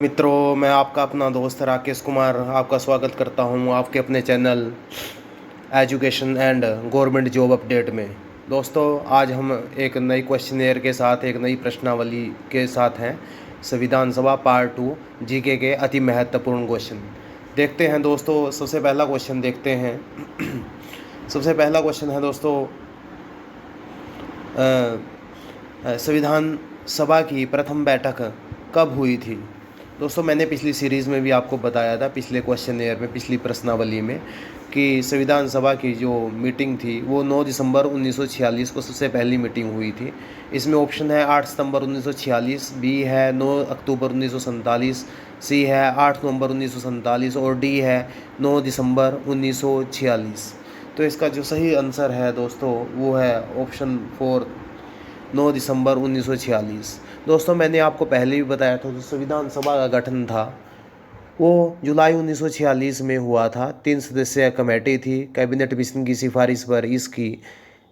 मित्रों, मैं आपका अपना दोस्त राकेश कुमार आपका स्वागत करता हूं आपके अपने channel education and government job update में। दोस्तों, आज हम एक नई क्वेश्चनेयर के साथ, एक नई प्रश्नावली के साथ हैं। संविधान सभा पार्ट 2 जीके के अति महत्वपूर्ण क्वेश्चन देखते हैं। दोस्तों, सबसे पहला क्वेश्चन देखते हैं। सबसे पहला क्वेश्चन है दोस्तों, संविधान सभा की प्रथम बैठक कब हुई थी? दोस्तों, मैंने पिछली सीरीज़ में भी आपको बताया था, पिछले क्वेश्चनेयर में, पिछली प्रश्नावली में, कि संविधान सभा की जो मीटिंग थी वो 9 दिसंबर 1946 को सबसे पहली मीटिंग हुई थी। इसमें ऑप्शन है 8 सितंबर 1946, बी है 9 अक्टूबर 1947, सी है 8 नवंबर 1947 और डी है 9 दिसंबर 1946। तो इसका जो सही आंसर है दोस्तों वो है ऑप्शन 4, 9 दिसंबर 1946। दोस्तों, मैंने आपको पहले भी बताया था, जो संविधान सभा का गठन था वो जुलाई 1946 में हुआ था। 3 सदस्यीय कमेटी थी, कैबिनेट मिशन की सिफारिश पर इसकी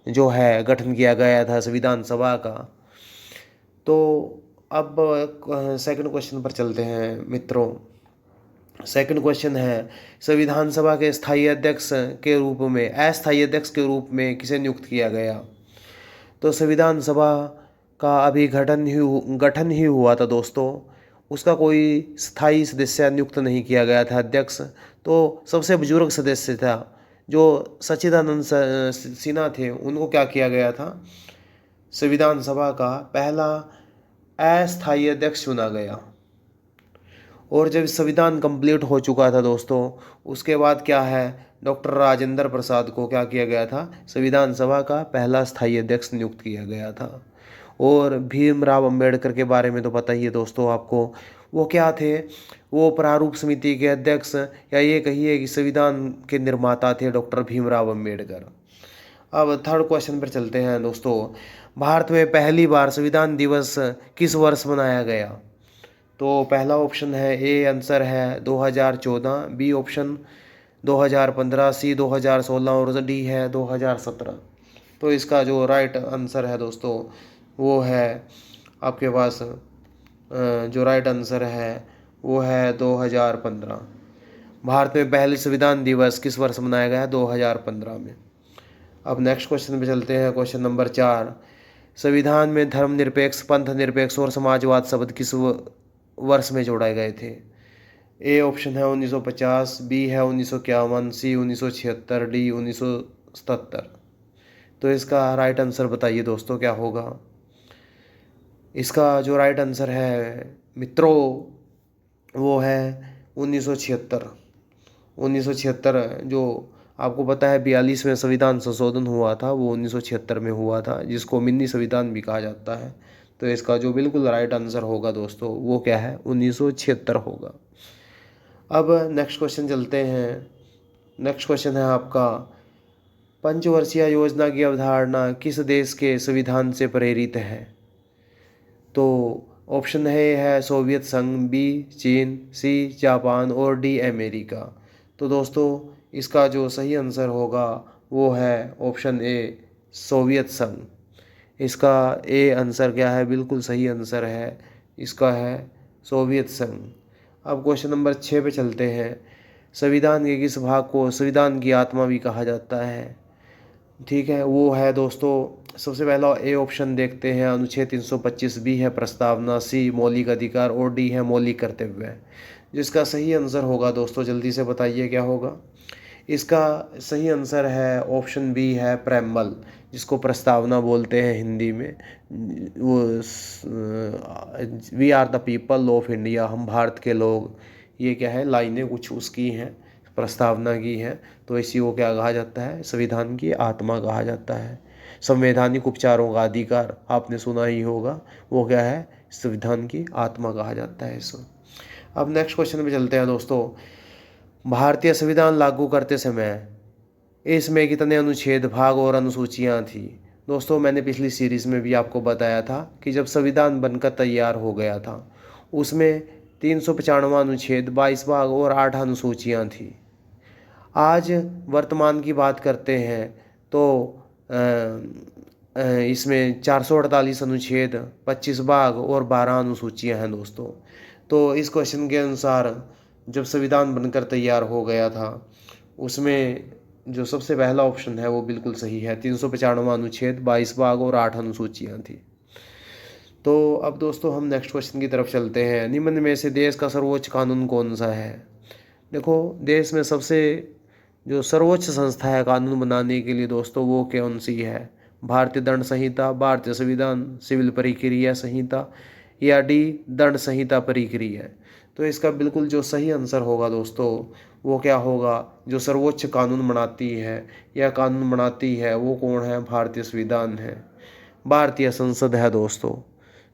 जो है गठन किया गया था संविधान सभा का। तो अब सेकंड क्वेश्चन पर चलते हैं मित्रों। सेकंड क्वेश्चन है, संविधान सभा के स्थायी अध्यक्ष के रूप में, अस्थायी अध्यक्ष के रूप में किसे नियुक्त किया गया? तो संविधान सभा का अभी गठन ही हुआ था दोस्तों, उसका कोई स्थायी सदस्य नियुक्त नहीं किया गया था अध्यक्ष। तो सबसे बुजुर्ग सदस्य था जो सच्चिदानंद सिन्हा थे, उनको क्या किया गया था? संविधान सभा का पहला अस्थायी अध्यक्ष चुना गया। और जब संविधान कंप्लीट हो चुका था दोस्तों, उसके बाद क्या है, डॉक्टर राजेंद्र प्रसाद को क्या किया गया था? संविधान सभा का पहला स्थायी अध्यक्ष नियुक्त किया गया था। और भीमराव अंबेडकर के बारे में तो पता ही है दोस्तों आपको, वो क्या थे? वो प्रारूप समिति के अध्यक्ष, या ये कहिए कि संविधान के निर्माता थे डॉक्टर भीमराव अंबेडकर। अब थर्ड क्वेश्चन पर चलते हैं दोस्तों। भारत में पहली बार संविधान दिवस किस वर्ष मनाया गया? तो पहला ऑप्शन है, ए आंसर है 2014, बी ऑप्शन 2015, सी 2016 और डी है 2017। तो इसका जो राइट आंसर है दोस्तों वो है आपके पास, जो राइट आंसर है वो है 2015। भारत में पहले संविधान दिवस किस वर्ष मनाया गया? 2015 में। अब नेक्स्ट क्वेश्चन पे चलते हैं, क्वेश्चन नंबर 4। संविधान में धर्मनिरपेक्ष, पंथ निरपेक्ष और समाजवाद शब्द किस वर्ष में जोड़े गए थे? ए ऑप्शन है 1950, बी है 1951, सी 1976, डी 1977। तो इसका राइट आंसर बताइए दोस्तों, क्या होगा? इसका जो राइट आंसर है मित्रों वो है 1976। 1976, जो आपको पता है 42वें संविधान संशोधन हुआ था, वो 1976 में हुआ था, जिसको मिनी संविधान भी कहा जाता है। तो इसका जो बिल्कुल राइट आंसर होगा दोस्तों वो क्या है? 1976 होगा। अब नेक्स्ट क्वेश्चन चलते हैं। नेक्स्ट क्वेश्चन है आपका, पंचवर्षीय योजना की अवधारणा किस देश के संविधान से प्रेरित है? तो ऑप्शन है सोवियत संघ, बी चीन, सी जापान और डी अमेरिका। तो दोस्तों, इसका जो सही आंसर होगा वो है ऑप्शन ए सोवियत संघ। इसका ए आंसर क्या है? बिल्कुल सही आंसर है, इसका है सोवियत संघ। अब क्वेश्चन नंबर 6 पे चलते हैं। संविधान के किस भाग को संविधान की आत्मा भी कहा जाता है? ठीक है, वो है दोस्तों, सबसे पहला ए ऑप्शन देखते हैं, अनुच्छेद 325, बी है प्रस्तावना, सी मौलिक अधिकार और डी है मौलिक कर्तव्य। जिसका सही आंसर होगा दोस्तों, जल्दी से बताइए क्या होगा? इसका सही आंसर है ऑप्शन बी है प्रेम्बल, जिसको प्रस्तावना बोलते हैं हिंदी में। वो we are the people of India, हम भारत के लोग, ये क्या है, लाइनें कुछ उसकी हैं, प्रस्तावना की है। तो इसी को क्या कहा जाता है? संविधान की आत्मा कहा जाता है। संवैधानिक उपचारों का अधिकार आपने सुना ही होगा, वो क्या है? संविधान की आत्मा कहा जाता है इसको। अब नेक्स्ट क्वेश्चन पे चलते हैं दोस्तों। भारतीय संविधान लागू करते समय इसमें कितने अनुच्छेद, भाग और अनुसूचियाँ थी? दोस्तों, मैंने पिछली सीरीज़ में भी आपको बताया था कि जब संविधान बनकर तैयार हो गया था उसमें 395 अनुच्छेद, 22 भाग और 8 अनुसूचियाँ थी। आज वर्तमान की बात करते हैं तो इसमें 448 अनुच्छेद, 25 भाग और 12 अनुसूचियाँ हैं दोस्तों। तो इस क्वेश्चन के अनुसार जब संविधान बनकर तैयार हो गया था, उसमें जो सबसे पहला ऑप्शन है वो बिल्कुल सही है। 395वां अनुच्छेद, 22 भाग और 8 अनुसूचियाँ थी। तो अब दोस्तों हम नेक्स्ट क्वेश्चन की तरफ चलते हैं। निम्न में से देश का सर्वोच्च कानून कौन सा है? देखो, देश में सबसे जो सर्वोच्च संस्था है कानून बनाने के लिए दोस्तों, वो कौन सी है? भारतीय दंड संहिता, भारतीय संविधान, सिविल प्रक्रिया संहिता, या डी दंड संहिता प्रक्रिया। तो इसका बिल्कुल जो सही आंसर होगा दोस्तों, वो क्या होगा? जो सर्वोच्च कानून बनाती है या कानून बनाती है वो कौन है? भारतीय संविधान है, भारतीय संसद है दोस्तों।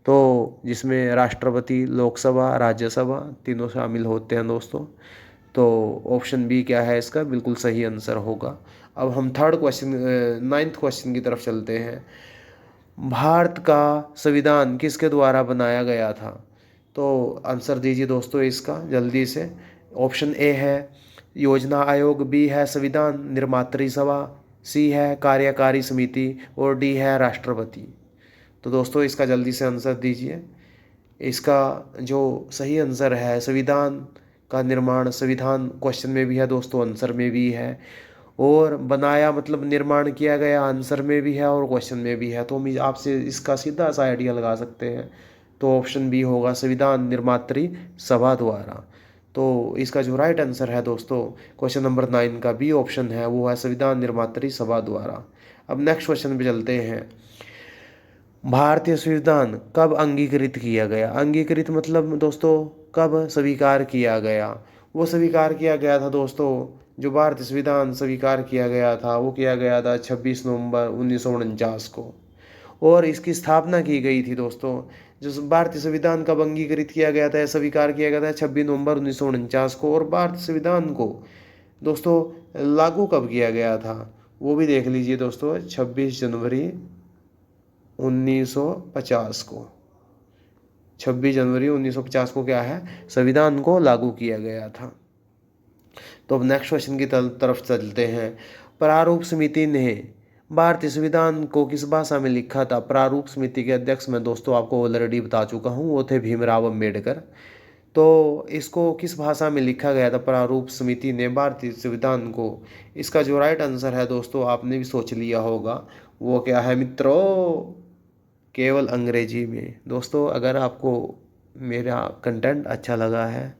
तो जिसमें राष्ट्रपति, लोकसभा, राज्यसभा तीनों शामिल होते हैं दोस्तों। तो ऑप्शन बी क्या है इसका? बिल्कुल सही आंसर होगा। अब हम थर्ड क्वेश्चन, नाइन्थ क्वेश्चन की तरफ चलते हैं। भारत का संविधान किसके द्वारा बनाया गया था? तो आंसर दीजिए दोस्तों इसका जल्दी से। ऑप्शन ए है योजना आयोग, बी है संविधान निर्मात्री सभा, सी है कार्यकारी समिति, और डी है राष्ट्रपति। तो दोस्तों इसका जल्दी से आंसर दीजिए। इसका जो सही आंसर है, संविधान का निर्माण, संविधान क्वेश्चन में भी है दोस्तों, आंसर में भी है, और बनाया मतलब निर्माण किया गया आंसर में भी है और क्वेश्चन में भी है। तो हम आपसे इसका सीधा सा आइडिया लगा सकते हैं। तो ऑप्शन बी होगा संविधान निर्मात्री सभा द्वारा। तो इसका जो राइट आंसर है दोस्तों, क्वेश्चन नंबर 9 का बी ऑप्शन है, वो है संविधान निर्मात्री सभा द्वारा। अब नेक्स्ट क्वेश्चन पे चलते हैं। भारतीय संविधान कब अंगीकृत किया गया? अंगीकृत मतलब दोस्तों कब स्वीकार किया गया? वो स्वीकार किया गया था दोस्तों, जो भारतीय संविधान स्वीकार किया गया था वो किया गया था 26 नवंबर 1949 को, और इसकी स्थापना की गई थी दोस्तों। जो भारतीय संविधान कब अंगीकृत किया गया था, स्वीकार किया गया था 26 नवंबर 1949 को। और भारतीय संविधान को दोस्तों लागू कब किया गया था वो भी देख लीजिए दोस्तों, 26 जनवरी 1950 को। 26 जनवरी 1950 को क्या है? संविधान को लागू किया गया था। तो अब नेक्स्ट क्वेश्चन की तरफ चलते हैं। प्रारूप समिति ने भारतीय संविधान को किस भाषा में लिखा था? प्रारूप समिति के अध्यक्ष मैं दोस्तों आपको ऑलरेडी बता चुका हूँ, वो थे भीमराव अम्बेडकर। तो इसको किस भाषा में लिखा गया था प्रारूप समिति ने भारतीय संविधान को? इसका जो राइट आंसर है दोस्तों, आपने भी सोच लिया होगा, वो क्या है मित्रों? केवल अंग्रेजी में। दोस्तों अगर आपको मेरा कंटेंट अच्छा लगा है